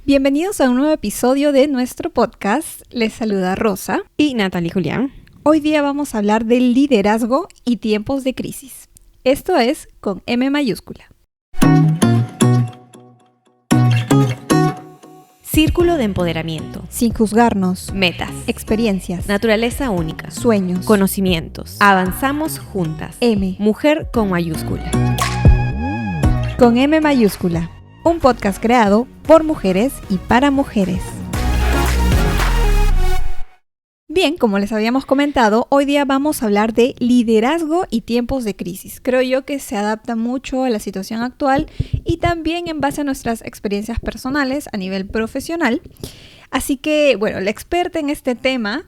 Bienvenidos a un nuevo episodio de nuestro podcast. Les saluda Rosa y Natalie Julián. Hoy día vamos a hablar del liderazgo y tiempos de crisis. Esto es con M mayúscula. Círculo de empoderamiento. Sin juzgarnos. Metas. Experiencias. Naturaleza única. Sueños. Conocimientos. Avanzamos juntas. M. Mujer con mayúscula. Con M mayúscula. Un podcast creado por mujeres y para mujeres. Bien, como les habíamos comentado, hoy día vamos a hablar de liderazgo y tiempos de crisis. Creo yo que se adapta mucho a la situación actual y también en base a nuestras experiencias personales a nivel profesional. Así que, bueno, la experta en este tema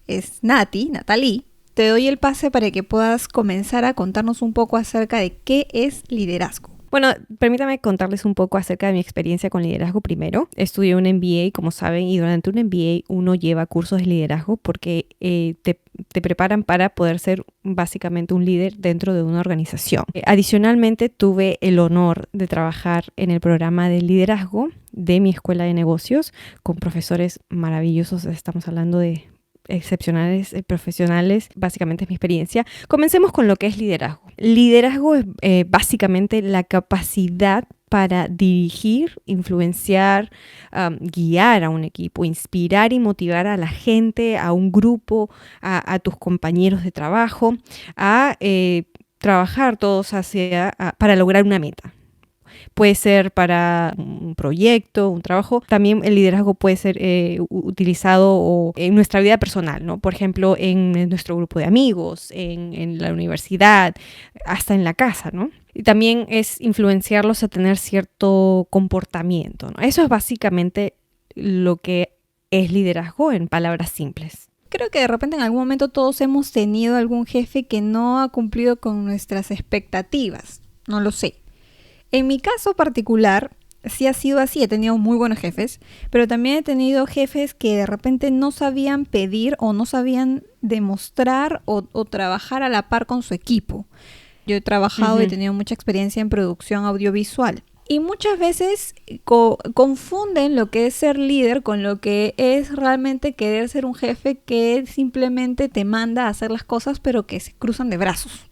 es Natalie. Te doy el pase para que puedas comenzar a contarnos un poco acerca de qué es liderazgo. Bueno, permítame contarles un poco acerca de mi experiencia con liderazgo primero. Estudié un MBA, como saben, y durante un MBA uno lleva cursos de liderazgo porque te preparan para poder ser básicamente un líder dentro de una organización. Adicionalmente, tuve el honor de trabajar en el programa de liderazgo de mi escuela de negocios con profesores maravillosos. Estamos hablando de excepcionales, profesionales, básicamente es mi experiencia. Comencemos con lo que es liderazgo. Liderazgo es básicamente la capacidad para dirigir, influenciar, guiar a un equipo, inspirar y motivar a la gente, a un grupo, a tus compañeros de trabajo, a trabajar todos para lograr una meta. Puede ser para un proyecto, un trabajo. También el liderazgo puede ser utilizado en nuestra vida personal, ¿no? Por ejemplo, en nuestro grupo de amigos, en la universidad, hasta en la casa, ¿no? Y también es influenciarlos a tener cierto comportamiento, ¿no? Eso es básicamente lo que es liderazgo en palabras simples. Creo que de repente en algún momento todos hemos tenido algún jefe que no ha cumplido con nuestras expectativas. No lo sé. En mi caso particular, sí ha sido así, he tenido muy buenos jefes, pero también he tenido jefes que de repente no sabían pedir o no sabían demostrar o trabajar a la par con su equipo. Yo he trabajado y he tenido mucha experiencia en producción audiovisual. Y muchas veces confunden lo que es ser líder con lo que es realmente querer ser un jefe que simplemente te manda a hacer las cosas, pero que se cruzan de brazos.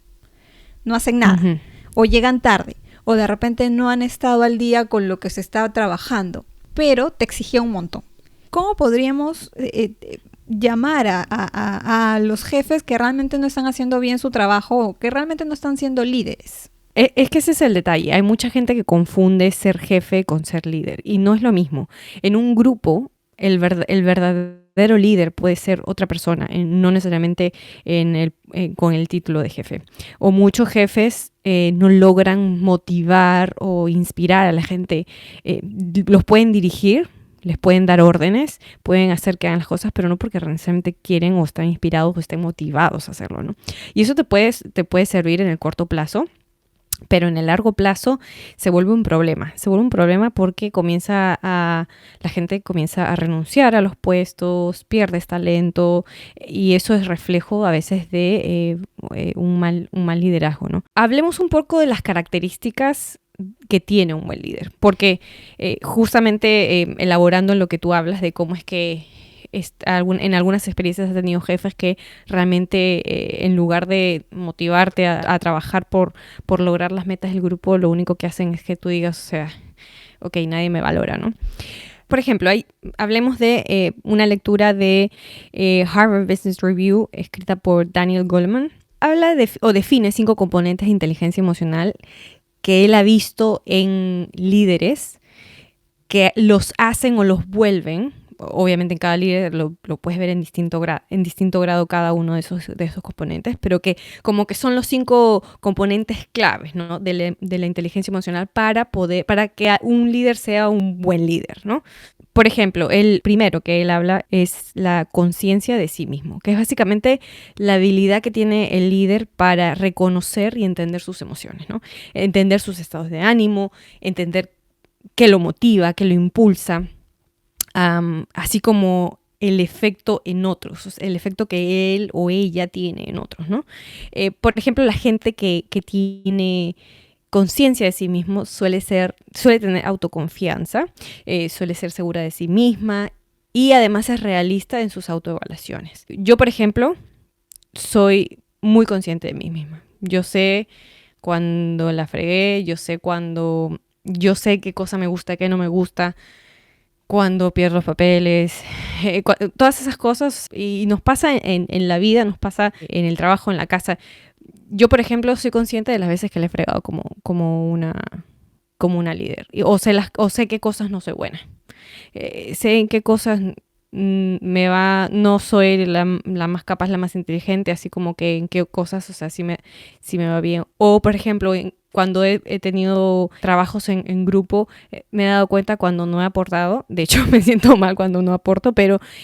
No hacen nada o llegan tarde. O de repente no han estado al día con lo que se estaba trabajando, pero te exigía un montón. ¿Cómo podríamos llamar a los jefes que realmente no están haciendo bien su trabajo o que realmente no están siendo líderes? Es que ese es el detalle. Hay mucha gente que confunde ser jefe con ser líder y no es lo mismo. En un grupo, el verdadero líder puede ser otra persona, no necesariamente con el título de jefe. O muchos jefes no logran motivar o inspirar a la gente. Los pueden dirigir, les pueden dar órdenes, pueden hacer que hagan las cosas, pero no porque necesariamente quieren o están inspirados o estén motivados a hacerlo, ¿no? Y eso te puede servir en el corto plazo. Pero en el largo plazo se vuelve un problema. Se vuelve un problema porque la gente comienza a renunciar a los puestos, pierdes talento y eso es reflejo a veces de un mal liderazgo, ¿no? Hablemos un poco de las características que tiene un buen líder, porque justamente elaborando en lo que tú hablas de cómo es que en algunas experiencias has tenido jefes que realmente en lugar de motivarte a trabajar por lograr las metas del grupo, lo único que hacen es que tú digas, o sea, ok, nadie me valora, ¿no? Por ejemplo, hablemos de una lectura de Harvard Business Review escrita por Daniel Goleman. Habla o define 5 componentes de inteligencia emocional que él ha visto en líderes que los hacen o los vuelven. Obviamente en cada líder lo puedes ver en distinto grado cada uno de esos componentes, pero que como que son los 5 componentes claves, ¿no? de la inteligencia emocional para que un líder sea un buen líder, ¿no? Por ejemplo, el primero que él habla es la conciencia de sí mismo, que es básicamente la habilidad que tiene el líder para reconocer y entender sus emociones, ¿no? Entender sus estados de ánimo, entender qué lo motiva, qué lo impulsa. Así como el efecto en otros, el efecto que él o ella tiene en otros, ¿no? Por ejemplo, la gente que tiene conciencia de sí mismo, suele tener autoconfianza, suele ser segura de sí misma y además es realista en sus autoevaluaciones. Yo, por ejemplo, soy muy consciente de mí misma. Yo sé cuando la fregué, yo sé qué cosa me gusta, qué no me gusta, cuando pierdo los papeles, todas esas cosas. Y nos pasa en la vida, nos pasa en el trabajo, en la casa. Yo, por ejemplo, soy consciente de las veces que le he fregado como una líder. O sé qué cosas no soy buena. Sé en qué cosas no soy la más capaz, la más inteligente, así como que en qué cosas, o sea, sí me va bien. O, por ejemplo, cuando he tenido trabajos en grupo, me he dado cuenta cuando no he aportado. De hecho, me siento mal cuando no aporto,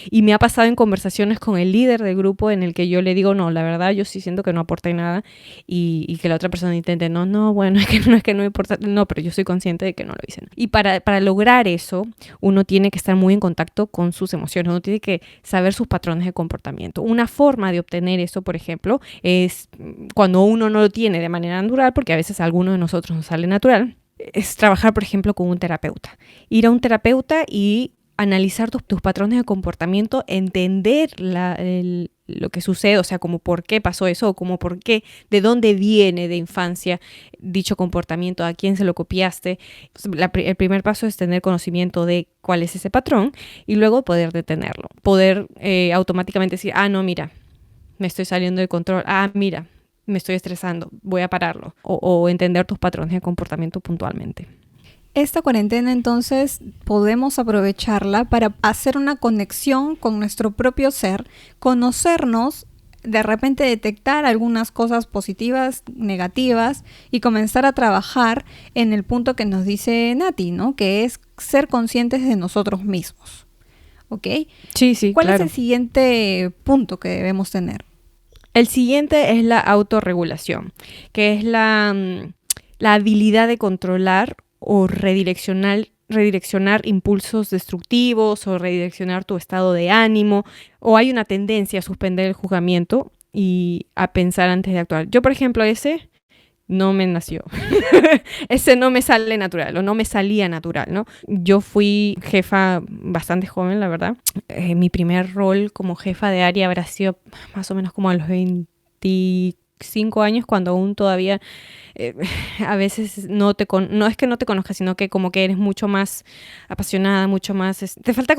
y me ha pasado en conversaciones con el líder del grupo en el que yo le digo, no, la verdad, yo sí siento que no aporté nada, y que la otra persona intente, no, bueno, es que no importa, no, pero yo soy consciente de que no lo hice, ¿no? Y para lograr eso, uno tiene que estar muy en contacto con sus emociones, uno tiene que saber sus patrones de comportamiento. Una forma de obtener eso, por ejemplo, es cuando uno no lo tiene de manera natural, porque a veces a alguno de nosotros nos sale natural, es trabajar, por ejemplo, con un terapeuta. Ir a un terapeuta y analizar tus patrones de comportamiento, entender lo que sucede, o sea, como por qué pasó eso, o como por qué, de dónde viene de infancia dicho comportamiento, a quién se lo copiaste. El primer paso es tener conocimiento de cuál es ese patrón y luego poder detenerlo. Poder automáticamente decir, no, mira, me estoy saliendo de control, mira, me estoy estresando, voy a pararlo. O entender tus patrones de comportamiento puntualmente. Esta cuarentena entonces podemos aprovecharla para hacer una conexión con nuestro propio ser, conocernos, de repente detectar algunas cosas positivas, negativas y comenzar a trabajar en el punto que nos dice Nati, ¿no? Que es ser conscientes de nosotros mismos. ¿Ok? Sí, ¿Cuál claro. es el siguiente punto que debemos tener? El siguiente es la autorregulación, que es la habilidad de controlar o redireccionar impulsos destructivos o redireccionar tu estado de ánimo, o hay una tendencia a suspender el juzgamiento y a pensar antes de actuar. Yo, por ejemplo, ese no me nació. Ese no me sale natural o no me salía natural, ¿no? Yo fui jefa bastante joven, la verdad. Mi primer rol como jefa de área habrá sido más o menos como a los 25 años, cuando aún todavía a veces no es que no te conozcas, sino que como que eres mucho más apasionada, mucho más... te falta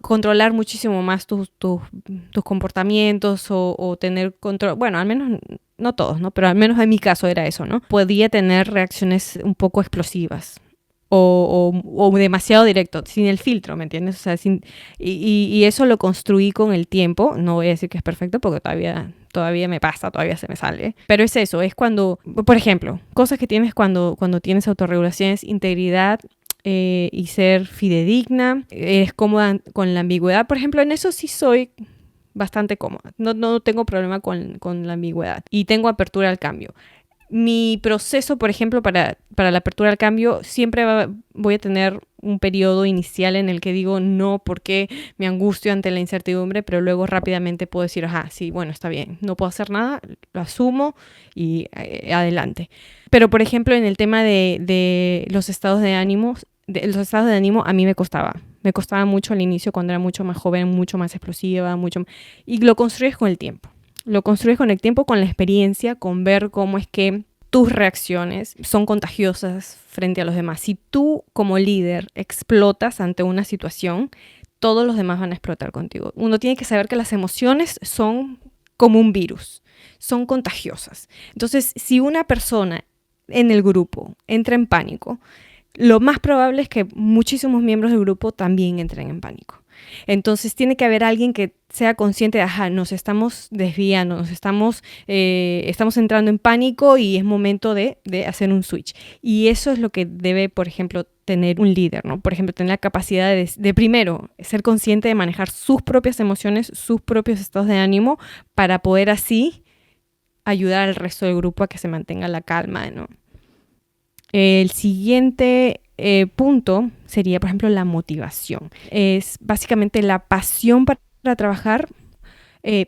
controlar muchísimo más tus comportamientos o tener control. Bueno, al menos... no todos, ¿no? Pero al menos en mi caso era eso, ¿no? Podía tener reacciones un poco explosivas o demasiado directo, sin el filtro, ¿me entiendes? O sea, y eso lo construí con el tiempo. No voy a decir que es perfecto porque todavía me pasa, todavía se me sale. Pero es eso, es cuando, por ejemplo, cosas que tienes cuando tienes autorregulación es integridad y ser fidedigna. Eres cómoda con la ambigüedad. Por ejemplo, en eso sí soy bastante cómoda. No tengo problema con la ambigüedad y tengo apertura al cambio. Mi proceso, por ejemplo, para la apertura al cambio, siempre voy a tener un periodo inicial en el que digo no porque me angustio ante la incertidumbre, pero luego rápidamente puedo decir, sí, bueno, está bien, no puedo hacer nada, lo asumo y adelante. Pero, por ejemplo, en el tema de los estados de ánimo, a mí me costaba. Me costaba mucho al inicio cuando era mucho más joven, mucho más explosiva, y lo construyes con el tiempo. Lo construyes con el tiempo, con la experiencia, con ver cómo es que tus reacciones son contagiosas frente a los demás. Si tú como líder explotas ante una situación, todos los demás van a explotar contigo. Uno tiene que saber que las emociones son como un virus, son contagiosas. Entonces, si una persona en el grupo entra en pánico, lo más probable es que muchísimos miembros del grupo también entren en pánico. Entonces tiene que haber alguien que sea consciente de, nos estamos desviando, estamos entrando en pánico y es momento de hacer un switch. Y eso es lo que debe, por ejemplo, tener un líder, ¿no? Por ejemplo, tener la capacidad de primero, ser consciente de manejar sus propias emociones, sus propios estados de ánimo, para poder así ayudar al resto del grupo a que se mantenga la calma, ¿no? El siguiente punto sería, por ejemplo, la motivación. Es básicamente la pasión para trabajar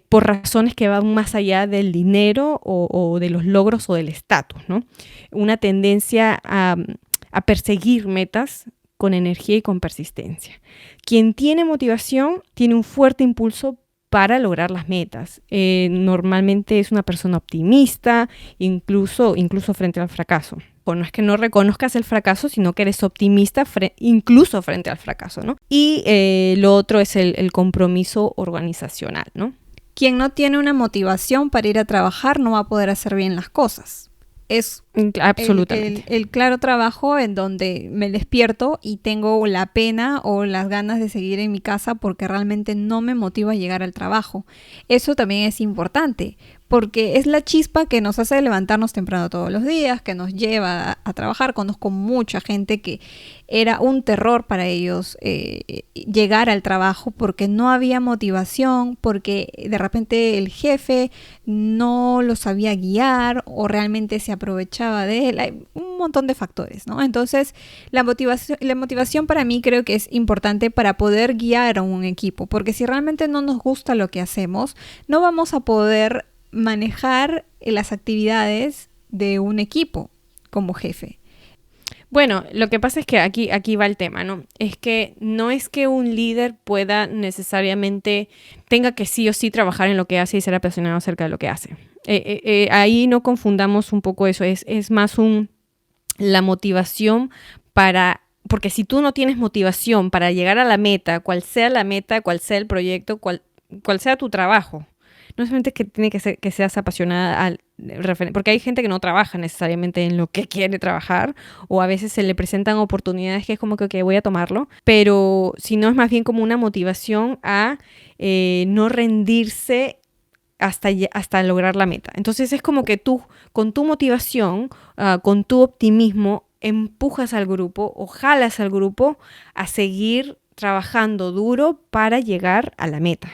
por razones que van más allá del dinero o de los logros o del estatus, ¿no? Una tendencia a perseguir metas con energía y con persistencia. Quien tiene motivación tiene un fuerte impulso para lograr las metas. Normalmente es una persona optimista, incluso frente al fracaso. O no es que no reconozcas el fracaso, sino que eres optimista incluso frente al fracaso, ¿no? Y lo otro es el compromiso organizacional, ¿no? Quien no tiene una motivación para ir a trabajar no va a poder hacer bien las cosas. Es absolutamente el claro trabajo en donde me despierto y tengo la pena o las ganas de seguir en mi casa porque realmente no me motiva a llegar al trabajo. Eso también es importante porque es la chispa que nos hace levantarnos temprano todos los días, que nos lleva a trabajar. Conozco mucha gente que era un terror para ellos llegar al trabajo porque no había motivación, porque de repente el jefe no lo sabía guiar o realmente se aprovechaba de él. Hay un montón de factores, ¿no? Entonces, la motivación para mí creo que es importante para poder guiar a un equipo, porque si realmente no nos gusta lo que hacemos, no vamos a poder manejar las actividades de un equipo como jefe. Bueno, lo que pasa es que aquí va el tema, ¿no? Es que no es que un líder pueda necesariamente, tenga que sí o sí trabajar en lo que hace y ser apasionado acerca de lo que hace. Ahí no confundamos un poco eso, es más la motivación porque si tú no tienes motivación para llegar a la meta, cual sea el proyecto, cual sea tu trabajo, no solamente que tiene que ser que seas apasionada porque hay gente que no trabaja necesariamente en lo que quiere trabajar o a veces se le presentan oportunidades que es como que okay, voy a tomarlo, pero si no es más bien como una motivación a no rendirse hasta lograr la meta. Entonces es como que tú con tu motivación, con tu optimismo, empujas al grupo o jalas al grupo a seguir trabajando duro para llegar a la meta.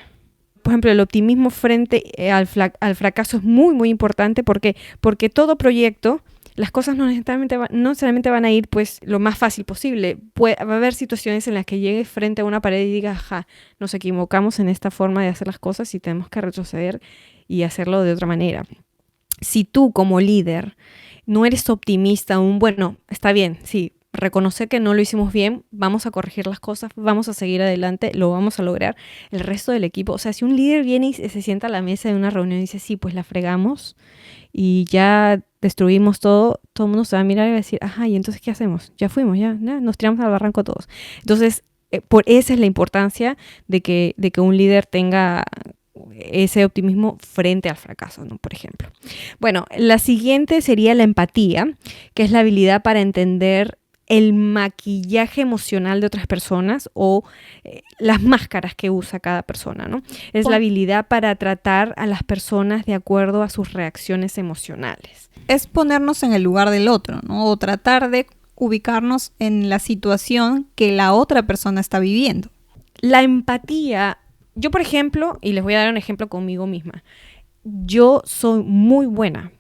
Por ejemplo, el optimismo frente al fracaso es muy, muy importante porque todo proyecto, las cosas no necesariamente van a ir pues lo más fácil posible. Va a haber situaciones en las que llegues frente a una pared y digas, ajá, nos equivocamos en esta forma de hacer las cosas y tenemos que retroceder y hacerlo de otra manera. Si tú como líder no eres optimista, bueno, está bien, sí, reconocer que no lo hicimos bien, vamos a corregir las cosas, vamos a seguir adelante, lo vamos a lograr. El resto del equipo, o sea, si un líder viene y se sienta a la mesa de una reunión y dice, sí, pues la fregamos y ya destruimos todo el mundo se va a mirar y va a decir, ajá, ¿y entonces qué hacemos? Ya fuimos, ya nos tiramos al barranco todos. Entonces, esa es la importancia de que un líder tenga ese optimismo frente al fracaso, ¿no? Por ejemplo. Bueno, la siguiente sería la empatía, que es la habilidad para entender el maquillaje emocional de otras personas o las máscaras que usa cada persona, ¿no? Es la habilidad para tratar a las personas de acuerdo a sus reacciones emocionales. Es ponernos en el lugar del otro, ¿no? O tratar de ubicarnos en la situación que la otra persona está viviendo. La empatía, yo por ejemplo, y les voy a dar un ejemplo conmigo misma, yo soy muy buena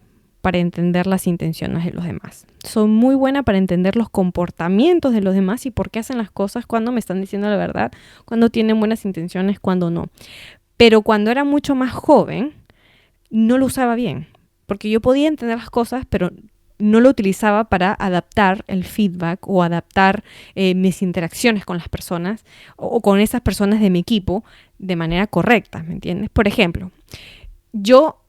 para entender las intenciones de los demás. Soy muy buena para entender los comportamientos de los demás y por qué hacen las cosas, cuando me están diciendo la verdad, cuando tienen buenas intenciones, cuando no. Pero cuando era mucho más joven, no lo usaba bien, porque yo podía entender las cosas, pero no lo utilizaba para adaptar el feedback o adaptar mis interacciones con las personas o con esas personas de mi equipo de manera correcta, ¿me entiendes? Por ejemplo, yo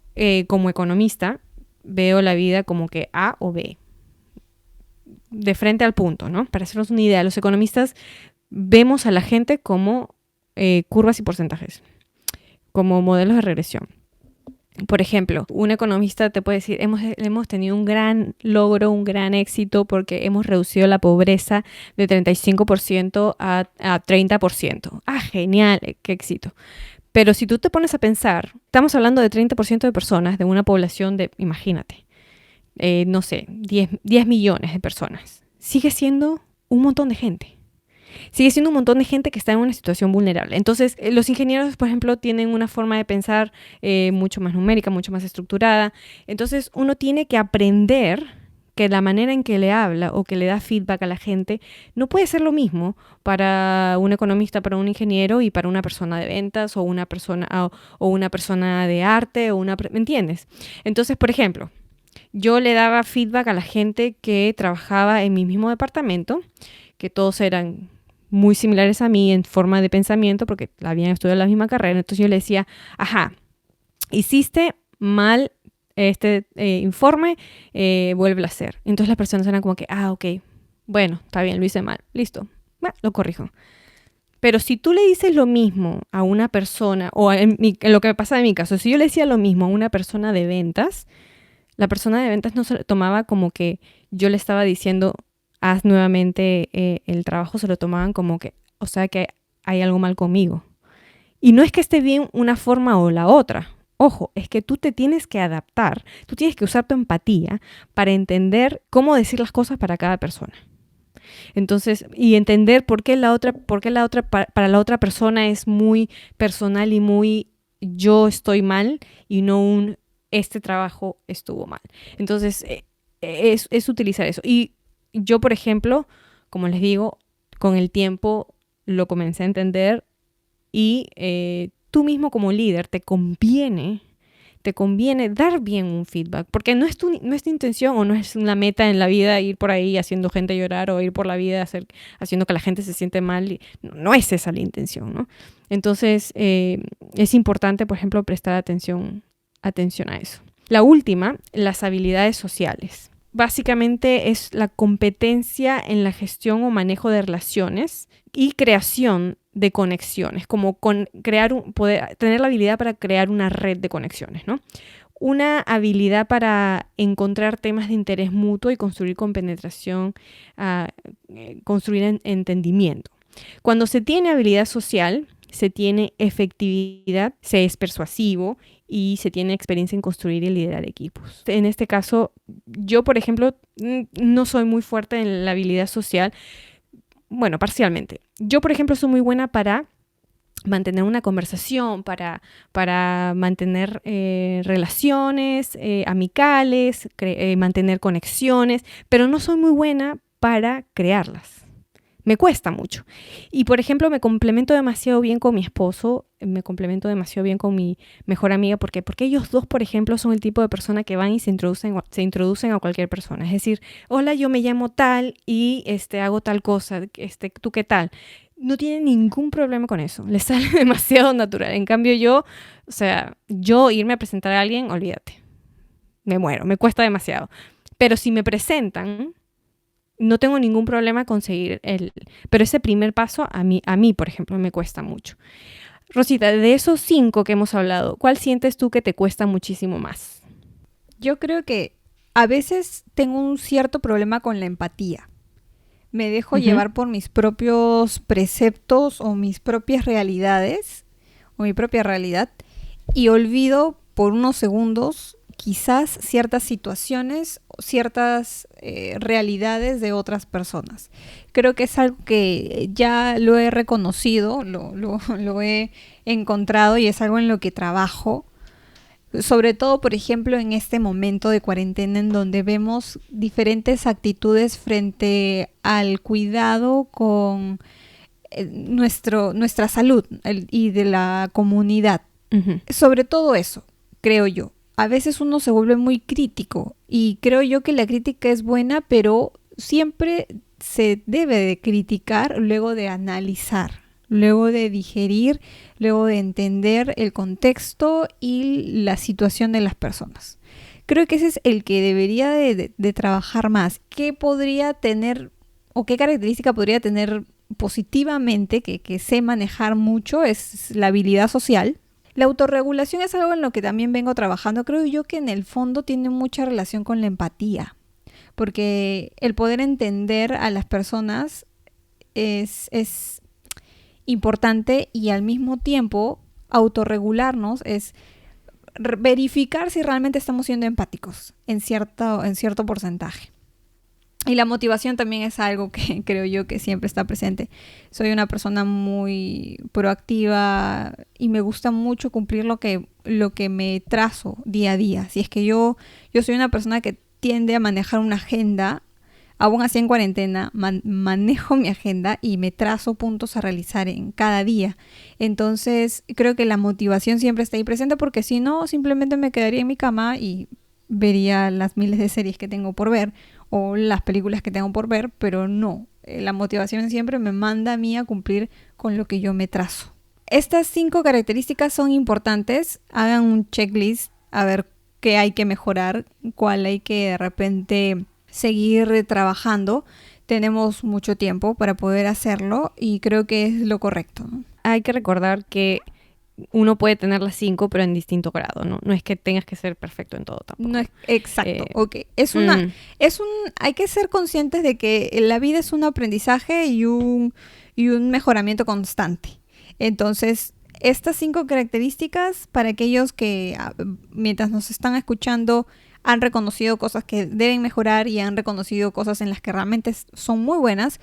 como economista veo la vida como que A o B, de frente al punto, ¿no? Para hacernos una idea, los economistas vemos a la gente como curvas y porcentajes, como modelos de regresión. Por ejemplo, un economista te puede decir, hemos tenido un gran logro, un gran éxito porque hemos reducido la pobreza de 35% a 30%. Ah, genial, qué éxito. Pero si tú te pones a pensar, estamos hablando de 30% de personas, de una población de, imagínate, 10 millones de personas. Sigue siendo un montón de gente. Sigue siendo un montón de gente que está en una situación vulnerable. Entonces, los ingenieros, por ejemplo, tienen una forma de pensar mucho más numérica, mucho más estructurada. Entonces, uno tiene que aprender que la manera en que le habla o que le da feedback a la gente no puede ser lo mismo para un economista, para un ingeniero y para una persona de ventas o una persona de arte ¿me entiendes? Entonces, por ejemplo, yo le daba feedback a la gente que trabajaba en mi mismo departamento, que todos eran muy similares a mí en forma de pensamiento porque habían estudiado la misma carrera. Entonces yo le decía, ajá, hiciste mal este informe, vuelve a hacer. Entonces las personas eran como que, ok, bueno, está bien, lo hice mal, listo, bueno, lo corrijo. Pero si tú le dices lo mismo a una persona, o en lo que pasa en mi caso, si yo le decía lo mismo a una persona de ventas, la persona de ventas no se lo tomaba como que yo le estaba diciendo, haz nuevamente el trabajo, se lo tomaban como que, o sea que hay algo mal conmigo. Y no es que esté bien una forma o la otra. Ojo, es que tú te tienes que adaptar, tú tienes que usar tu empatía para entender cómo decir las cosas para cada persona. Entonces, y entender por qué para la otra persona es muy personal y muy yo estoy mal y no este trabajo estuvo mal. Entonces, es utilizar eso. Y yo, por ejemplo, como les digo, con el tiempo lo comencé a entender y tú mismo como líder te conviene dar bien un feedback, porque no es tu intención o no es una meta en la vida ir por ahí haciendo gente llorar o ir por la vida haciendo que la gente se siente mal. No es esa la intención, ¿no? Entonces, es importante, por ejemplo, prestar atención a eso. La última, las habilidades sociales. Básicamente es la competencia en la gestión o manejo de relaciones y creación de conexiones, como tener la habilidad para crear una red de conexiones, ¿no? Una habilidad para encontrar temas de interés mutuo y construir compenetración, construir entendimiento. Cuando se tiene habilidad social, se tiene efectividad, se es persuasivo y se tiene experiencia en construir y liderar equipos. En este caso, yo, por ejemplo, no soy muy fuerte en la habilidad social. Bueno, parcialmente. Yo, por ejemplo, soy muy buena para mantener una conversación, para mantener relaciones amicales, mantener conexiones, pero no soy muy buena para crearlas. Me cuesta mucho. Y, por ejemplo, me complemento demasiado bien con mi esposo, me complemento demasiado bien con mi mejor amiga. ¿Por qué? Porque ellos dos, por ejemplo, son el tipo de persona que van y se introducen a cualquier persona. Es decir, hola, yo me llamo tal y hago tal cosa, ¿tú qué tal? No tienen ningún problema con eso. Les sale demasiado natural. En cambio, yo irme a presentar a alguien, olvídate. Me muero, me cuesta demasiado. Pero si me presentan, no tengo ningún problema conseguir pero ese primer paso a mí, por ejemplo, me cuesta mucho. Rosita, de esos 5 que hemos hablado, ¿cuál sientes tú que te cuesta muchísimo más? Yo creo que a veces tengo un cierto problema con la empatía. Me dejo llevar por mis propios preceptos o mis propias realidades o mi propia realidad y olvido por unos segundos quizás ciertas situaciones o ciertas realidades de otras personas. Creo que es algo que ya lo he reconocido, lo he encontrado y es algo en lo que trabajo. Sobre todo, por ejemplo, en este momento de cuarentena en donde vemos diferentes actitudes frente al cuidado con nuestra salud y de la comunidad. Uh-huh. Sobre todo eso, creo yo. A veces uno se vuelve muy crítico y creo yo que la crítica es buena, pero siempre se debe de criticar luego de analizar, luego de digerir, luego de entender el contexto y la situación de las personas. Creo que ese es el que debería de trabajar más. ¿Qué podría tener o qué característica podría tener positivamente que sé manejar mucho? Es la habilidad social. La autorregulación es algo en lo que también vengo trabajando. Creo yo que en el fondo tiene mucha relación con la empatía, porque el poder entender a las personas es importante y al mismo tiempo autorregularnos es verificar si realmente estamos siendo empáticos en cierto porcentaje. Y la motivación también es algo que creo yo que siempre está presente. Soy una persona muy proactiva y me gusta mucho cumplir lo que me trazo día a día. Si es que yo soy una persona que tiende a manejar una agenda. Aún así en cuarentena manejo mi agenda y me trazo puntos a realizar en cada día. Entonces creo que la motivación siempre está ahí presente, porque si no, simplemente me quedaría en mi cama y vería las miles de series que tengo por ver o las películas que tengo por ver, pero no. La motivación siempre me manda a mí a cumplir con lo que yo me trazo. Estas 5 características son importantes. Hagan un checklist a ver qué hay que mejorar, cuál hay que de repente seguir trabajando. Tenemos mucho tiempo para poder hacerlo y creo que es lo correcto, ¿no? Hay que recordar que uno puede tener las 5, pero en distinto grado, ¿no? No es que tengas que ser perfecto en todo tampoco. No es exacto, okay. Hay que ser conscientes de que la vida es un aprendizaje y un mejoramiento constante. Entonces, estas 5 características, para aquellos que mientras nos están escuchando han reconocido cosas que deben mejorar y han reconocido cosas en las que realmente son muy buenas,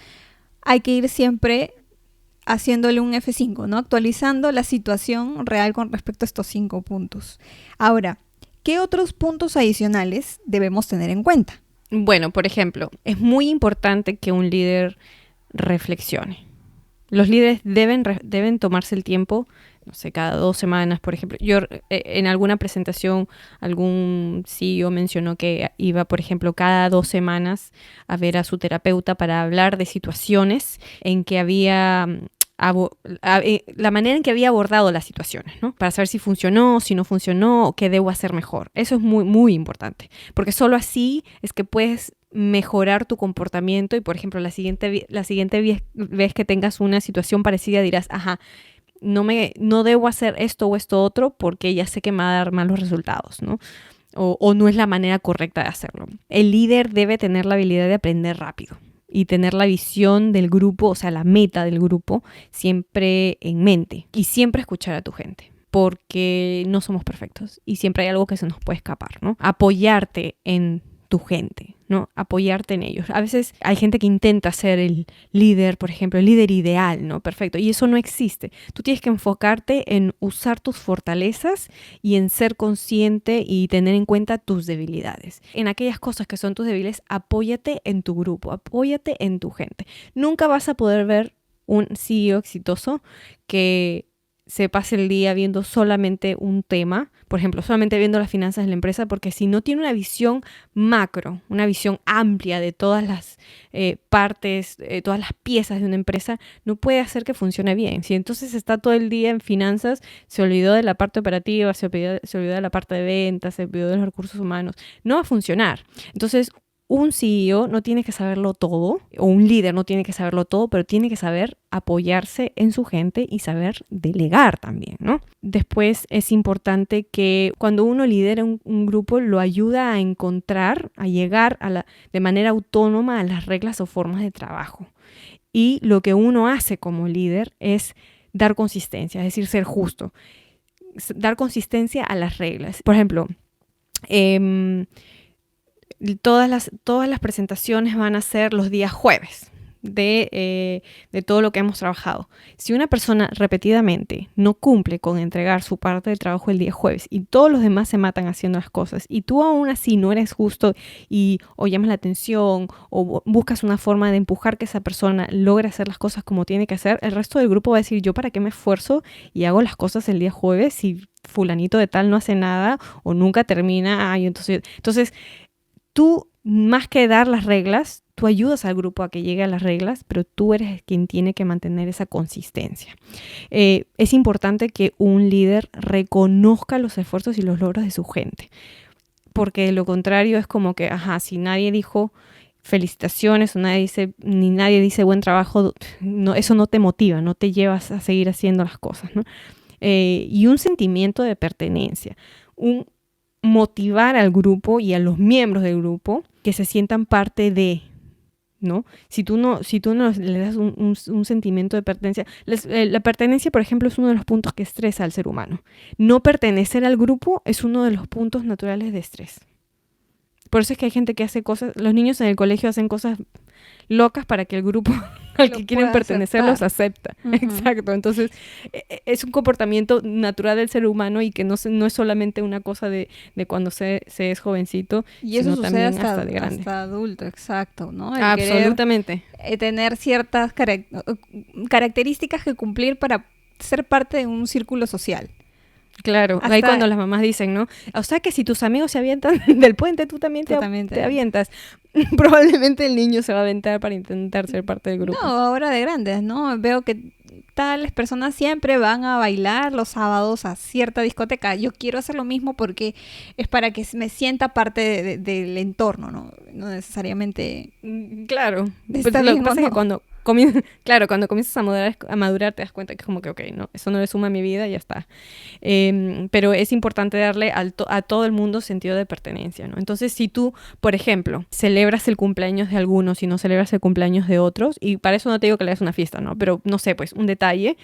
hay que ir siempre haciéndole un F5, ¿no? Actualizando la situación real con respecto a estos 5 puntos. Ahora, ¿qué otros puntos adicionales debemos tener en cuenta? Bueno, por ejemplo, es muy importante que un líder reflexione. Los líderes deben tomarse el tiempo, no sé, cada 2 semanas, por ejemplo. Yo en alguna presentación, algún CEO mencionó que iba, por ejemplo, cada 2 semanas a ver a su terapeuta para hablar de situaciones en que había la manera en que había abordado las situaciones, ¿no? Para saber si funcionó, si no funcionó, o qué debo hacer mejor. Eso es muy, muy importante, porque solo así es que puedes mejorar tu comportamiento y, por ejemplo, la siguiente vez que tengas una situación parecida dirás, no debo hacer esto o esto otro porque ya sé que me va a dar malos resultados, ¿no? O no es la manera correcta de hacerlo. El líder debe tener la habilidad de aprender rápido y tener la visión del grupo, o sea, la meta del grupo, siempre en mente. Y siempre escuchar a tu gente, porque no somos perfectos y siempre hay algo que se nos puede escapar, ¿no? Apoyarte en tu gente, ¿no? Apoyarte en ellos. A veces hay gente que intenta ser el líder, por ejemplo, el líder ideal, ¿no? Perfecto. Y eso no existe. Tú tienes que enfocarte en usar tus fortalezas y en ser consciente y tener en cuenta tus debilidades. En aquellas cosas que son tus debilidades, apóyate en tu grupo, apóyate en tu gente. Nunca vas a poder ver un CEO exitoso que se pase el día viendo solamente un tema, por ejemplo, solamente viendo las finanzas de la empresa, porque si no tiene una visión macro, una visión amplia de todas las partes, todas las piezas de una empresa, no puede hacer que funcione bien. Si entonces está todo el día en finanzas, se olvidó de la parte operativa, se olvidó de la parte de ventas, se olvidó de los recursos humanos, no va a funcionar. Entonces, un CEO no tiene que saberlo todo, o un líder no tiene que saberlo todo, pero tiene que saber apoyarse en su gente y saber delegar también, ¿no? Después es importante que cuando uno lidera un grupo, lo ayuda a encontrar, a llegar de manera autónoma a las reglas o formas de trabajo. Y lo que uno hace como líder es dar consistencia, es decir, ser justo, dar consistencia a las reglas. Por ejemplo, todas las presentaciones van a ser los días jueves de todo lo que hemos trabajado. Si una persona repetidamente no cumple con entregar su parte del trabajo el día jueves y todos los demás se matan haciendo las cosas y tú aún así no eres justo o llamas la atención o buscas una forma de empujar que esa persona logre hacer las cosas como tiene que hacer, el resto del grupo va a decir, ¿yo para qué me esfuerzo y hago las cosas el día jueves si fulanito de tal no hace nada o nunca termina? Entonces tú, más que dar las reglas, tú ayudas al grupo a que llegue a las reglas, pero tú eres quien tiene que mantener esa consistencia. Es importante que un líder reconozca los esfuerzos y los logros de su gente, porque de lo contrario es como que, si nadie dijo felicitaciones o ni nadie dice buen trabajo, no, eso no te motiva, no te llevas a seguir haciendo las cosas, ¿no? Y un sentimiento de pertenencia, motivar al grupo y a los miembros del grupo que se sientan parte de, ¿no? Si tú no le das un sentimiento de pertenencia, la pertenencia, por ejemplo, es uno de los puntos que estresa al ser humano. No pertenecer al grupo es uno de los puntos naturales de estrés. Por eso es que hay gente que hace cosas, los niños en el colegio hacen cosas locas para que el grupo al Lo que quieren puede pertenecer los aceptar. acepta. Ujú. Exacto. Entonces, es un comportamiento natural del ser humano y que no es solamente una cosa de cuando se es jovencito, Y eso sino sucede también hasta de grande. hasta adulto, exacto, ¿no? El querer Absolutamente. tener ciertas características que cumplir para ser parte de un círculo social. Claro, ahí Hasta cuando las mamás dicen, ¿no? O sea que si tus amigos se avientan del puente, tú también totalmente. te avientas. Probablemente el niño se va a aventar para intentar ser parte del No, grupo. ahora de grandes, ¿no? Veo que tales personas siempre van a bailar los sábados a cierta discoteca. Yo quiero hacer lo mismo porque es para que me sienta parte del entorno, ¿no? No necesariamente Claro, pues está lo que bien o pasa es que no. claro, cuando comienzas a madurar te das cuenta que es como que, ok, no, eso no le suma a mi vida y ya está. Pero es importante darle a todo el mundo sentido de pertenencia, ¿no? Entonces, si tú, por ejemplo, celebras el cumpleaños de algunos y no celebras el cumpleaños de otros, y para eso no te digo que le hagas una fiesta, ¿no? Pero, no sé, pues un detalle,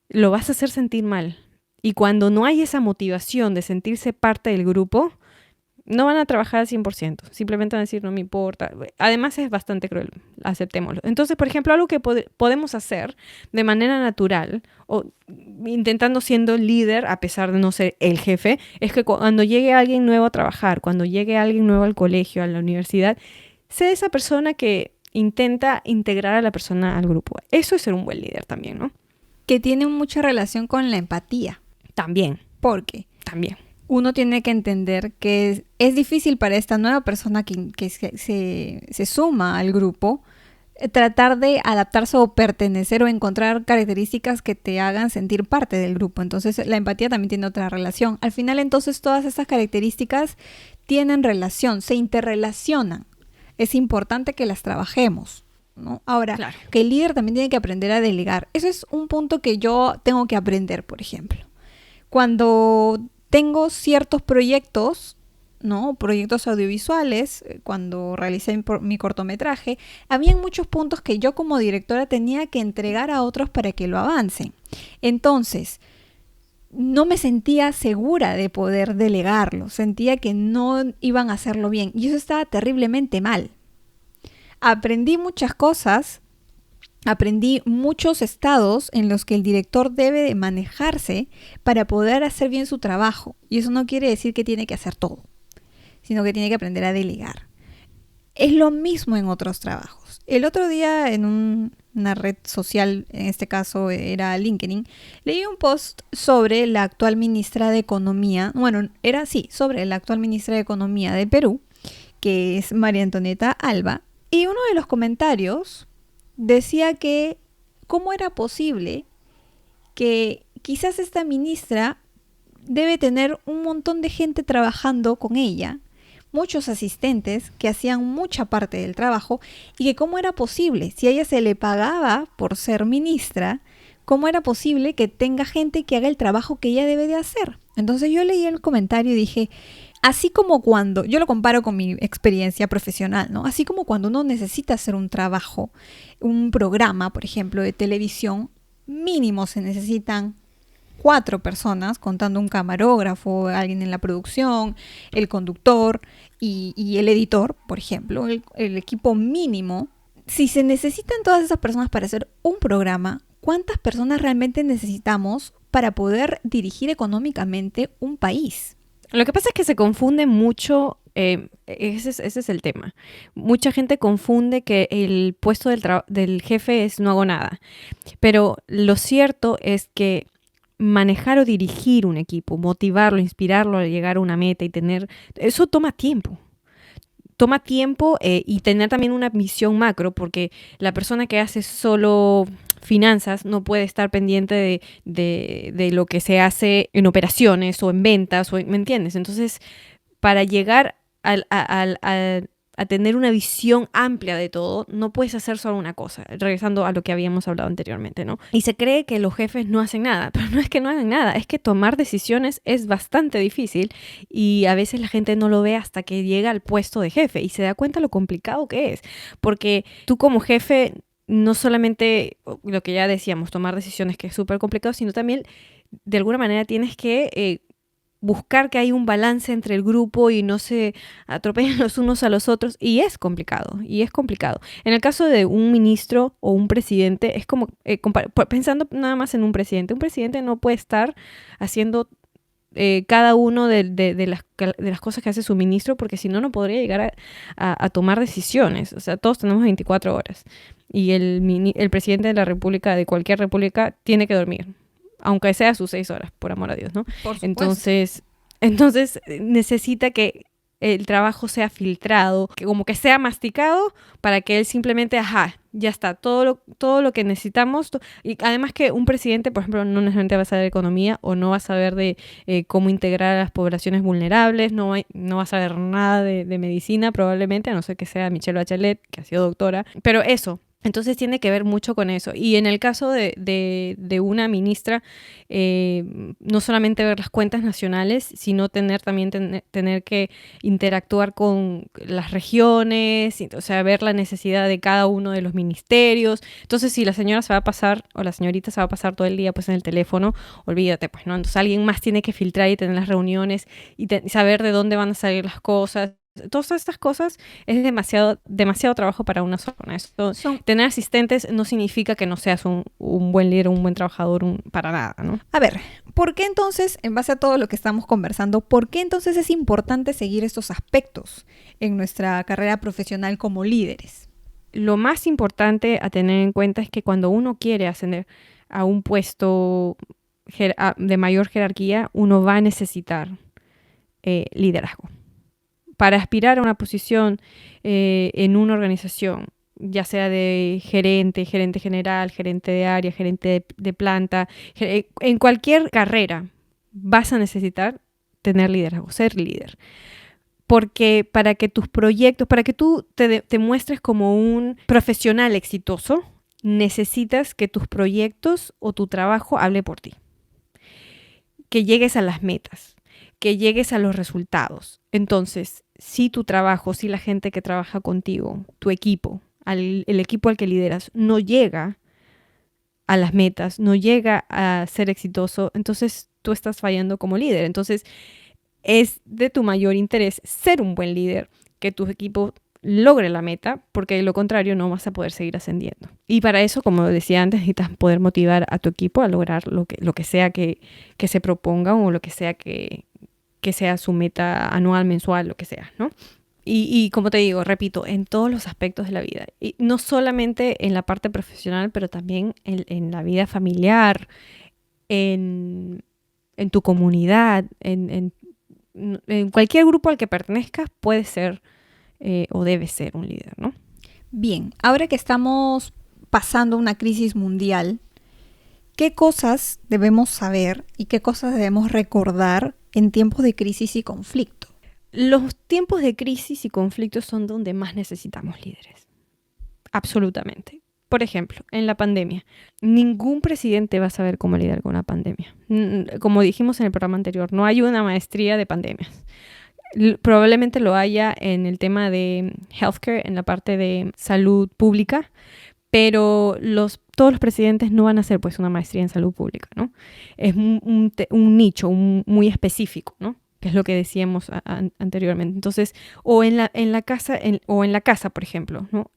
lo vas a hacer sentir mal. Y cuando no hay esa motivación de sentirse parte del grupo, no van a trabajar al 100%, simplemente van a decir, no me importa. Además es bastante cruel, aceptémoslo. Entonces, por ejemplo, algo que podemos hacer de manera natural, o intentando siendo líder, a pesar de no ser el jefe, es que cuando llegue alguien nuevo a trabajar, cuando llegue alguien nuevo al colegio, a la universidad, sea esa persona que intenta integrar a la persona al grupo. Eso es ser un buen líder también, ¿no? Que tiene mucha relación con la empatía. También, Porque también. uno tiene que entender que es difícil para esta nueva persona que se suma al grupo tratar de adaptarse o pertenecer o encontrar características que te hagan sentir parte del grupo. Entonces la empatía también tiene otra relación. Al final entonces todas estas características tienen relación, se interrelacionan. Es importante que las trabajemos, ¿no? Ahora, Claro. que el líder también tiene que aprender a delegar. Eso es un punto que yo tengo que aprender, por ejemplo. Cuando tengo ciertos proyectos, ¿no? Proyectos audiovisuales, cuando realicé mi cortometraje, habían muchos puntos que yo como directora tenía que entregar a otros para que lo avancen. Entonces, no me sentía segura de poder delegarlo, sentía que no iban a hacerlo bien y eso estaba terriblemente mal. Aprendí muchas cosas. Aprendí muchos estados en los que el director debe de manejarse para poder hacer bien su trabajo. Y eso no quiere decir que tiene que hacer todo, sino que tiene que aprender a delegar. Es lo mismo en otros trabajos. El otro día en una red social, en este caso era LinkedIn, leí un post sobre la actual ministra de Economía, sobre la actual ministra de Economía de Perú, que es María Antonieta Alba, y uno de los comentarios decía que cómo era posible que quizás esta ministra debe tener un montón de gente trabajando con ella, muchos asistentes que hacían mucha parte del trabajo, y que cómo era posible, si a ella se le pagaba por ser ministra, cómo era posible que tenga gente que haga el trabajo que ella debe de hacer. Entonces yo leí el comentario y dije, así como cuando, yo lo comparo con mi experiencia profesional, ¿no? Así como cuando uno necesita hacer un trabajo, un programa, por ejemplo, de televisión, mínimo se necesitan 4 personas, contando un camarógrafo, alguien en la producción, el conductor y el editor, por ejemplo, el equipo mínimo. Si se necesitan todas esas personas para hacer un programa, ¿cuántas personas realmente necesitamos para poder dirigir económicamente un país? Lo que pasa es que se confunde mucho, ese es el tema. Mucha gente confunde que el puesto del jefe es no hago nada. Pero lo cierto es que manejar o dirigir un equipo, motivarlo, inspirarlo a llegar a una meta y eso toma tiempo. Toma tiempo y tener también una visión macro, porque la persona que hace solo finanzas no puede estar pendiente de lo que se hace en operaciones o en ventas, ¿me entiendes? Entonces, para llegar a tener una visión amplia de todo, no puedes hacer solo una cosa, regresando a lo que habíamos hablado anteriormente, ¿no? Y se cree que los jefes no hacen nada, pero no es que no hagan nada, es que tomar decisiones es bastante difícil y a veces la gente no lo ve hasta que llega al puesto de jefe y se da cuenta lo complicado que es, porque tú como jefe no solamente lo que ya decíamos, tomar decisiones que es súper complicado, sino también de alguna manera tienes que buscar que haya un balance entre el grupo y no se atropellen los unos a los otros, y es complicado, En el caso de un ministro o un presidente, es como, pensando nada más en un presidente no puede estar haciendo cada uno de las cosas que hace su ministro, porque si no, no podría llegar a tomar decisiones. O sea, todos tenemos 24 horas y el presidente de la república, de cualquier república, tiene que dormir, aunque sea sus 6 horas, por amor a Dios, ¿no? Por supuesto. Entonces necesita que el trabajo sea filtrado, que como que sea masticado para que él simplemente, ya está, todo lo que necesitamos. Y además que un presidente, por ejemplo, no necesariamente va a saber de economía o no va a saber de cómo integrar a las poblaciones vulnerables, no va a saber nada de medicina probablemente, a no ser que sea Michelle Bachelet, que ha sido doctora, pero eso. Entonces tiene que ver mucho con eso. Y en el caso de una ministra, no solamente ver las cuentas nacionales, sino también tener que interactuar con las regiones, o sea, ver la necesidad de cada uno de los ministerios. Entonces, si la señora se va a pasar, o la señorita se va a pasar todo el día pues en el teléfono, olvídate, pues, ¿no? Entonces alguien más tiene que filtrar y tener las reuniones y saber de dónde van a salir las cosas. Todas estas cosas es demasiado trabajo para una sola persona. Tener asistentes no significa que no seas un buen líder, un buen trabajador, para nada, ¿no? A ver, ¿por qué entonces, en base a todo lo que estamos conversando, por qué entonces es importante seguir estos aspectos en nuestra carrera profesional como líderes? Lo más importante a tener en cuenta es que cuando uno quiere ascender a un puesto de mayor jerarquía, uno va a necesitar liderazgo. Para aspirar a una posición en una organización, ya sea de gerente general, gerente de área, gerente de planta, en cualquier carrera vas a necesitar tener liderazgo, ser líder. Porque para que tus proyectos, para que tú te muestres como un profesional exitoso, necesitas que tus proyectos o tu trabajo hable por ti. Que llegues a las metas, que llegues a los resultados. Entonces, si tu trabajo, si la gente que trabaja contigo, tu equipo, el equipo al que lideras, no llega a las metas, no llega a ser exitoso, entonces tú estás fallando como líder. Entonces, es de tu mayor interés ser un buen líder, que tu equipo logre la meta, porque de lo contrario no vas a poder seguir ascendiendo. Y para eso, como decía antes, necesitas poder motivar a tu equipo a lograr lo que sea que se propongan o lo que sea que sea su meta anual, mensual, lo que sea, ¿no? Y como te digo, repito, en todos los aspectos de la vida. Y no solamente en la parte profesional, pero también en la vida familiar, en tu comunidad, en cualquier grupo al que pertenezcas, puedes ser o debes ser un líder, ¿no? Bien, ahora que estamos pasando una crisis mundial, ¿qué cosas debemos saber y qué cosas debemos recordar en tiempos de crisis y conflicto? Los tiempos de crisis y conflicto son donde más necesitamos líderes. Absolutamente. Por ejemplo, en la pandemia, ningún presidente va a saber cómo lidiar con una pandemia. Como dijimos en el programa anterior, no hay una maestría de pandemias. Probablemente lo haya en el tema de healthcare, en la parte de salud pública, pero todos los presidentes no van a hacer pues una maestría en salud pública, ¿no? Es un nicho muy específico, ¿no? Que es lo que decíamos anteriormente. Entonces, o en la casa, por ejemplo, ¿no?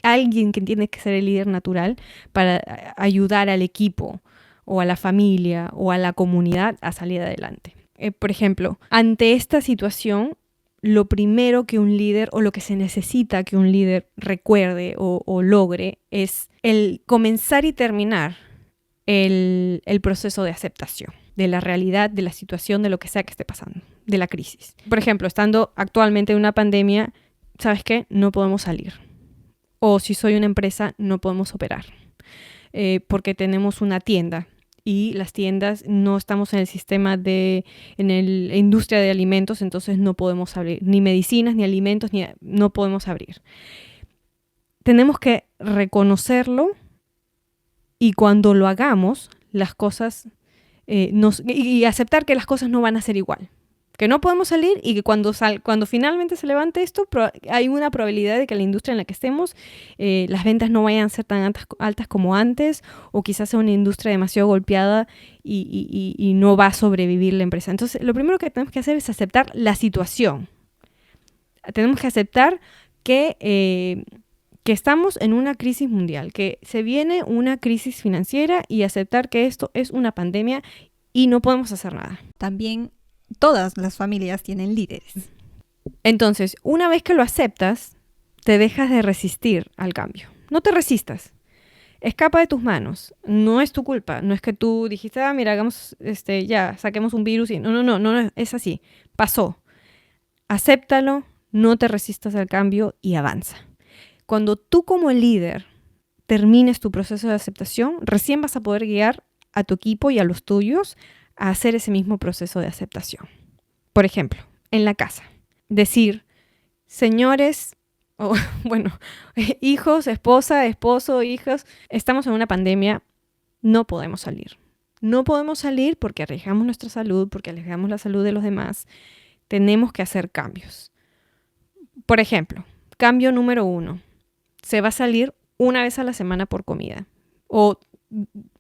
Alguien que tiene que ser el líder natural para ayudar al equipo o a la familia o a la comunidad a salir adelante. Por ejemplo, ante esta situación, lo primero que un líder o lo que se necesita que un líder recuerde o logre es el comenzar y terminar el proceso de aceptación de la realidad, de la situación, de lo que sea que esté pasando, de la crisis. Por ejemplo, estando actualmente en una pandemia, ¿sabes qué? No podemos salir. O si soy una empresa, no podemos operar porque tenemos una tienda. Y las tiendas no estamos en el sistema en la industria de alimentos, entonces no podemos abrir ni medicinas, ni alimentos, no podemos abrir. Tenemos que reconocerlo y cuando lo hagamos, las cosas, y aceptar que las cosas no van a ser igual. que no podemos salir y que cuando finalmente se levante esto, hay una probabilidad de que la industria en la que estemos, las ventas no vayan a ser tan altas como antes, o quizás sea una industria demasiado golpeada y no va a sobrevivir la empresa. Entonces, lo primero que tenemos que hacer es aceptar la situación. Tenemos que aceptar que estamos en una crisis mundial, que se viene una crisis financiera, y aceptar que esto es una pandemia y no podemos hacer nada. También todas las familias tienen líderes. Entonces, una vez que lo aceptas, te dejas de resistir al cambio. No te resistas. Escapa de tus manos. No es tu culpa. No es que tú dijiste, mira, hagamos, saquemos un virus y no, es así. Pasó. Acéptalo, no te resistas al cambio y avanza. Cuando tú como líder termines tu proceso de aceptación, recién vas a poder guiar a tu equipo y a los tuyos a hacer ese mismo proceso de aceptación. Por ejemplo, en la casa, decir, señores, hijos, esposa, esposo, hijos, estamos en una pandemia, no podemos salir. No podemos salir porque arriesgamos nuestra salud, porque arriesgamos la salud de los demás. Tenemos que hacer cambios. Por ejemplo, cambio número 1. Se va a salir una vez a la semana por comida. O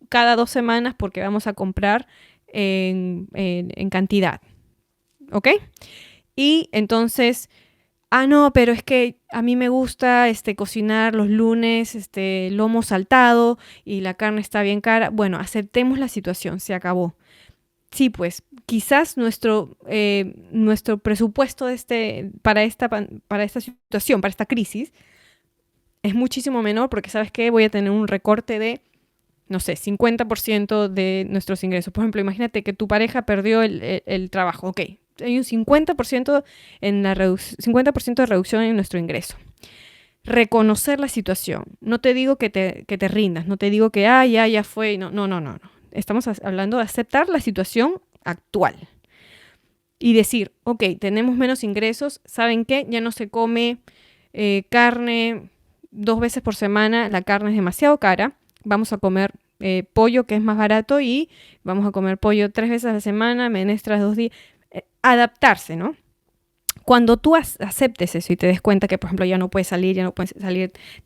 cada 2 semanas porque vamos a comprar en cantidad. ¿Ok? Y entonces, no, pero es que a mí me gusta cocinar los lunes lomo saltado y la carne está bien cara. Bueno, aceptemos la situación, se acabó. Sí, pues quizás nuestro presupuesto para esta situación, para esta crisis, es muchísimo menor porque, ¿sabes qué? Voy a tener un recorte de, no sé, 50% de nuestros ingresos. Por ejemplo, imagínate que tu pareja perdió el trabajo. Ok, hay un 50% de reducción en nuestro ingreso. Reconocer la situación. No te digo que te rindas, no te digo que ya fue. No. Estamos hablando de aceptar la situación actual. Y decir, ok, tenemos menos ingresos, ¿saben qué? Ya no se come carne 2 veces por semana, la carne es demasiado cara, vamos a comer pollo, que es más barato, y vamos a comer pollo 3 veces a la semana, menestras 2 días. Adaptarse, ¿no? Cuando tú aceptes eso y te des cuenta que, por ejemplo, ya no puedes salir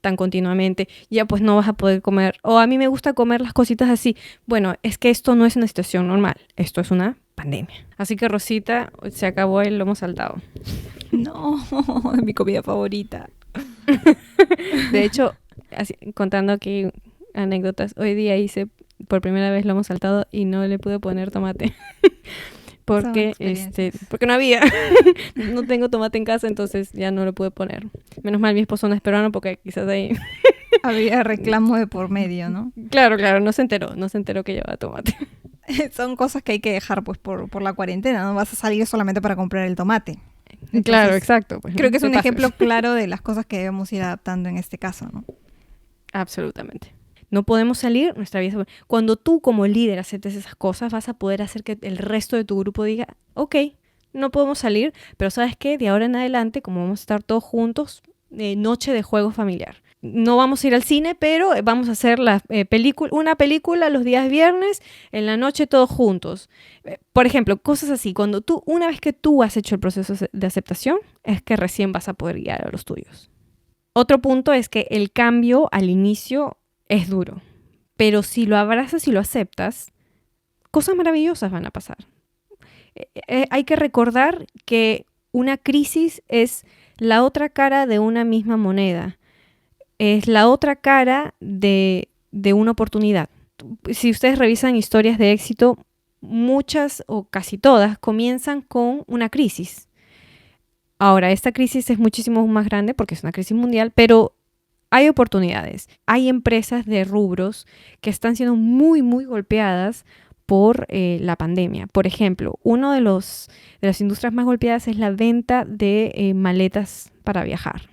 tan continuamente, ya pues no vas a poder comer, o a mí me gusta comer las cositas así. Bueno, es que esto no es una situación normal, esto es una pandemia. Así que, Rosita, se acabó el lomo saltado. No, es mi comida favorita. De hecho, contando aquí anécdotas, hoy día hice por primera vez lomo saltado y no le pude poner tomate. Porque no había. No tengo tomate en casa, entonces ya no lo pude poner. Menos mal mi esposo no es peruano porque quizás ahí había reclamo de por medio, ¿no? Claro, no se enteró que llevaba tomate. Son cosas que hay que dejar pues por la cuarentena, no vas a salir solamente para comprar el tomate. Entonces, claro, exacto. Pues, creo que es un ejemplo claro de las cosas que debemos ir adaptando en este caso, ¿no? Absolutamente. No podemos salir, nuestra vida. Cuando tú como líder aceptes esas cosas, vas a poder hacer que el resto de tu grupo diga, ok, no podemos salir, pero ¿sabes qué? De ahora en adelante, como vamos a estar todos juntos, noche de juego familiar. No vamos a ir al cine, pero vamos a hacer una película los días viernes, en la noche todos juntos. Por ejemplo, cosas así. Una vez que tú has hecho el proceso de aceptación, es que recién vas a poder guiar a los tuyos. Otro punto es que el cambio al inicio es duro, pero si lo abrazas y lo aceptas, cosas maravillosas van a pasar. Hay que recordar que una crisis es la otra cara de una misma moneda. Es la otra cara de una oportunidad. Si ustedes revisan historias de éxito, muchas o casi todas comienzan con una crisis. Ahora, esta crisis es muchísimo más grande porque es una crisis mundial, pero hay oportunidades. Hay empresas de rubros que están siendo muy, muy golpeadas por la pandemia. Por ejemplo, una de las industrias más golpeadas es la venta de maletas para viajar.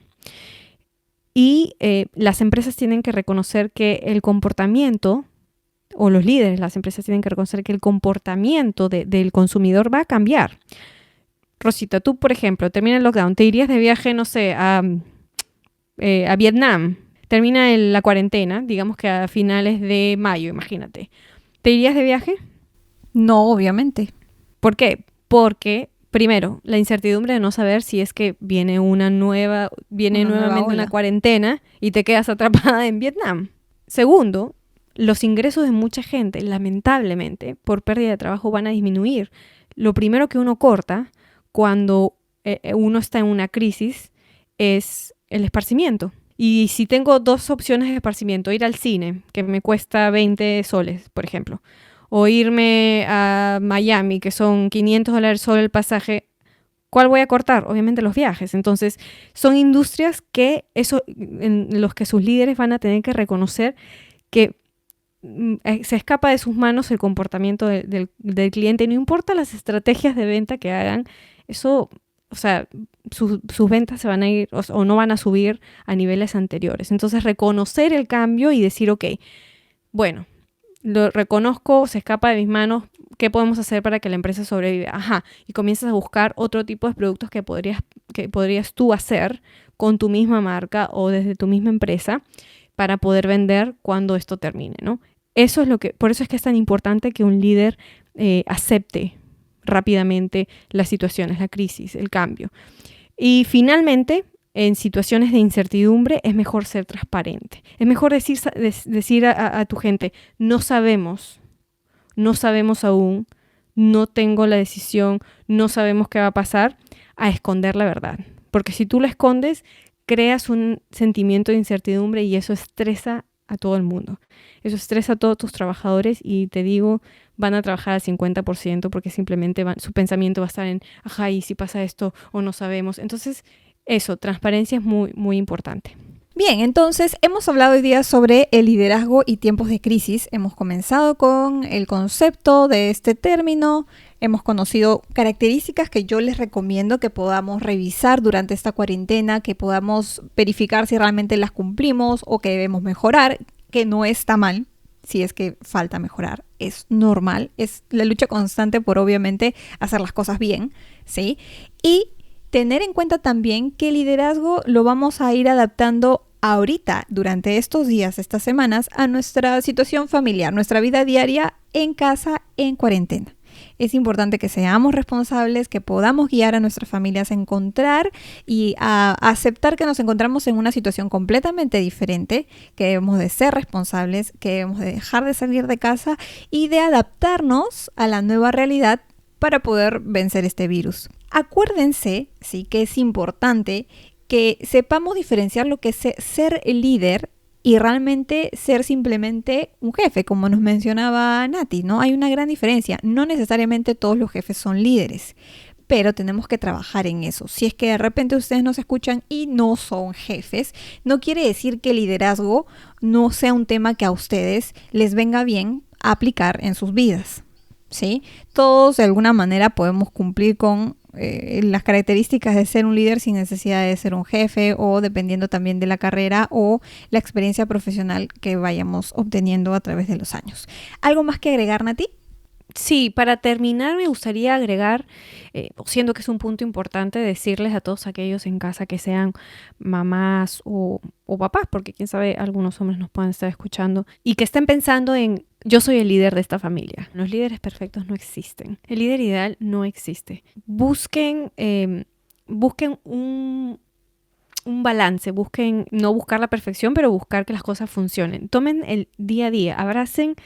Y las empresas tienen que reconocer que el comportamiento, o los líderes de las empresas tienen que reconocer que el comportamiento del consumidor va a cambiar. Rosita, tú, por ejemplo, termina el lockdown, te irías de viaje, no sé, a Vietnam. Termina la cuarentena, digamos que a finales de mayo, imagínate. ¿Te irías de viaje? No, obviamente. ¿Por qué? Porque Primero, la incertidumbre de no saber si es que viene nuevamente una cuarentena y te quedas atrapada en Vietnam. Segundo, los ingresos de mucha gente, lamentablemente, por pérdida de trabajo van a disminuir. Lo primero que uno corta cuando uno está en una crisis es el esparcimiento. Y si tengo dos opciones de esparcimiento, ir al cine, que me cuesta 20 soles, por ejemplo, o irme a Miami, que son $500 solo el pasaje, ¿cuál voy a cortar? Obviamente los viajes. Entonces, son industrias en los que sus líderes van a tener que reconocer que se escapa de sus manos el comportamiento del cliente. No importa las estrategias de venta que hagan, eso, o sea, sus ventas se van a ir o no van a subir a niveles anteriores. Entonces, reconocer el cambio y decir, ok, bueno, lo reconozco, se escapa de mis manos, ¿qué podemos hacer para que la empresa sobreviva? Ajá, y comienzas a buscar otro tipo de productos que podrías tú hacer con tu misma marca o desde tu misma empresa para poder vender cuando esto termine, ¿no? Por eso es que es tan importante que un líder acepte rápidamente las situaciones, la crisis, el cambio. Y finalmente, en situaciones de incertidumbre es mejor ser transparente. Es mejor decir a tu gente, no sabemos aún, no tengo la decisión, no sabemos qué va a pasar, a esconder la verdad. Porque si tú la escondes, creas un sentimiento de incertidumbre y eso estresa a todo el mundo. Eso estresa a todos tus trabajadores y te digo, van a trabajar al 50% porque simplemente su pensamiento va a estar en, ajá, ¿y si pasa esto o no sabemos? Entonces, eso, transparencia es muy, muy importante. Bien, entonces hemos hablado hoy día sobre el liderazgo y tiempos de crisis. Hemos comenzado con el concepto de este término. Hemos conocido características que yo les recomiendo que podamos revisar durante esta cuarentena, que podamos verificar si realmente las cumplimos o que debemos mejorar, que no está mal. Si es que falta mejorar, es normal, es la lucha constante por obviamente hacer las cosas bien, ¿sí? Y tener en cuenta también que el liderazgo lo vamos a ir adaptando ahorita, durante estos días, estas semanas, a nuestra situación familiar, nuestra vida diaria en casa, en cuarentena. Es importante que seamos responsables, que podamos guiar a nuestras familias a encontrar y a aceptar que nos encontramos en una situación completamente diferente, que debemos de ser responsables, que debemos de dejar de salir de casa y de adaptarnos a la nueva realidad para poder vencer este virus. Acuérdense, sí, que es importante que sepamos diferenciar lo que es ser el líder y realmente ser simplemente un jefe, como nos mencionaba Nati, ¿no? Hay una gran diferencia. No necesariamente todos los jefes son líderes, pero tenemos que trabajar en eso. Si es que de repente ustedes nos escuchan y no son jefes, no quiere decir que el liderazgo no sea un tema que a ustedes les venga bien aplicar en sus vidas, ¿sí? Todos de alguna manera podemos cumplir con las características de ser un líder sin necesidad de ser un jefe o dependiendo también de la carrera o la experiencia profesional que vayamos obteniendo a través de los años. ¿Algo más que agregar, Nati? Sí, para terminar me gustaría agregar, siendo que es un punto importante, decirles a todos aquellos en casa que sean mamás o papás, porque quién sabe, algunos hombres nos pueden estar escuchando, y que estén pensando en, yo soy el líder de esta familia. Los líderes perfectos no existen. El líder ideal no existe. Busquen un balance, no buscar la perfección, pero buscar que las cosas funcionen. Tomen el día a día, abracen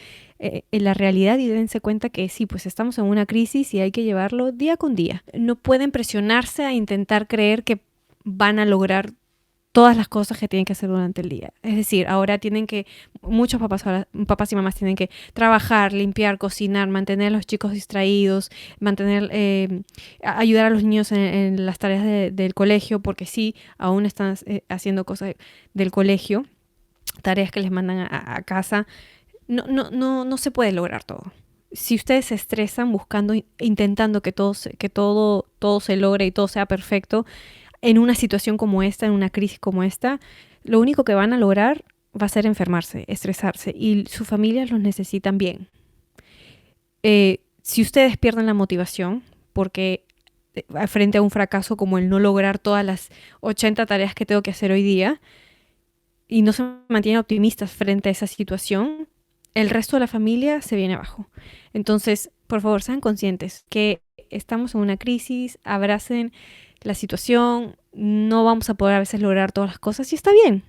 la realidad y dense cuenta que sí, pues estamos en una crisis y hay que llevarlo día con día. No pueden presionarse a intentar creer que van a lograr todas las cosas que tienen que hacer durante el día. Es decir, ahora muchos papás y mamás tienen que trabajar, limpiar, cocinar, mantener a los chicos distraídos, ayudar a los niños en las tareas del colegio, porque sí, aún están haciendo cosas del colegio, tareas que les mandan a casa. No se puede lograr todo. Si ustedes se estresan intentando que todo se logre y todo sea perfecto, en una situación como esta, en una crisis como esta, lo único que van a lograr va a ser enfermarse, estresarse, y sus familias los necesitan bien. Si ustedes pierden la motivación, porque frente a un fracaso como el no lograr todas las 80 tareas que tengo que hacer hoy día, y no se mantienen optimistas frente a esa situación, el resto de la familia se viene abajo. Entonces, por favor, sean conscientes que estamos en una crisis, abracen la situación, no vamos a poder a veces lograr todas las cosas y está bien.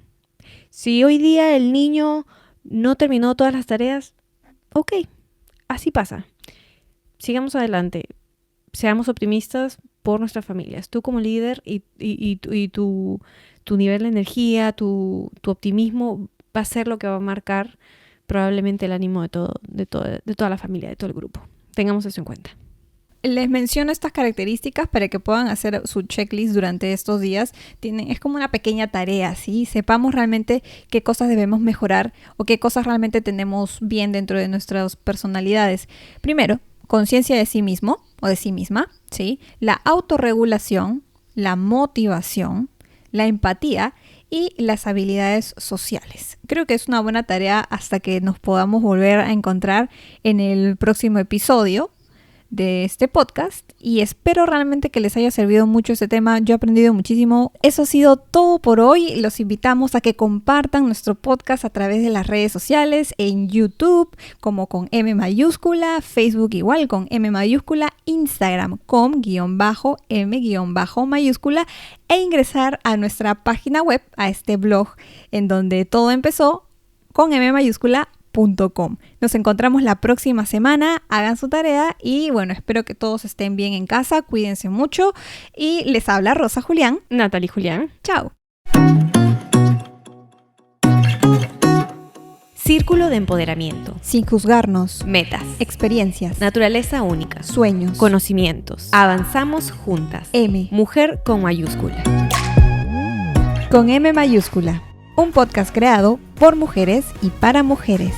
Si hoy día el niño no terminó todas las tareas, ok, así pasa. Sigamos adelante, seamos optimistas por nuestras familias. Tú como líder y tu nivel de energía, tu optimismo va a ser lo que va a marcar probablemente el ánimo de toda la familia, de todo el grupo. Tengamos eso en cuenta. Les menciono estas características para que puedan hacer su checklist durante estos días. Es como una pequeña tarea, ¿sí? Sepamos realmente qué cosas debemos mejorar o qué cosas realmente tenemos bien dentro de nuestras personalidades. Primero, conciencia de sí mismo o de sí misma, ¿sí? La autorregulación, la motivación, la empatía y las habilidades sociales. Creo que es una buena tarea hasta que nos podamos volver a encontrar en el próximo episodio de este podcast y espero realmente que les haya servido mucho este tema. Yo he aprendido muchísimo. Eso ha sido todo por hoy. Los invitamos a que compartan nuestro podcast a través de las redes sociales, en YouTube como con M mayúscula, Facebook igual con M mayúscula, Instagram con _M_ mayúscula e ingresar a nuestra página web, a este blog en donde todo empezó con M mayúscula. Nos encontramos la próxima semana, hagan su tarea y bueno, espero que todos estén bien en casa, cuídense mucho y les habla Rosa Julián, Natalie Julián. Chao. Círculo de empoderamiento. Sin juzgarnos. Metas. Experiencias. Naturaleza única. Sueños. Conocimientos. Avanzamos juntas. M. Mujer con mayúscula. Con M mayúscula. Un podcast creado por mujeres y para mujeres.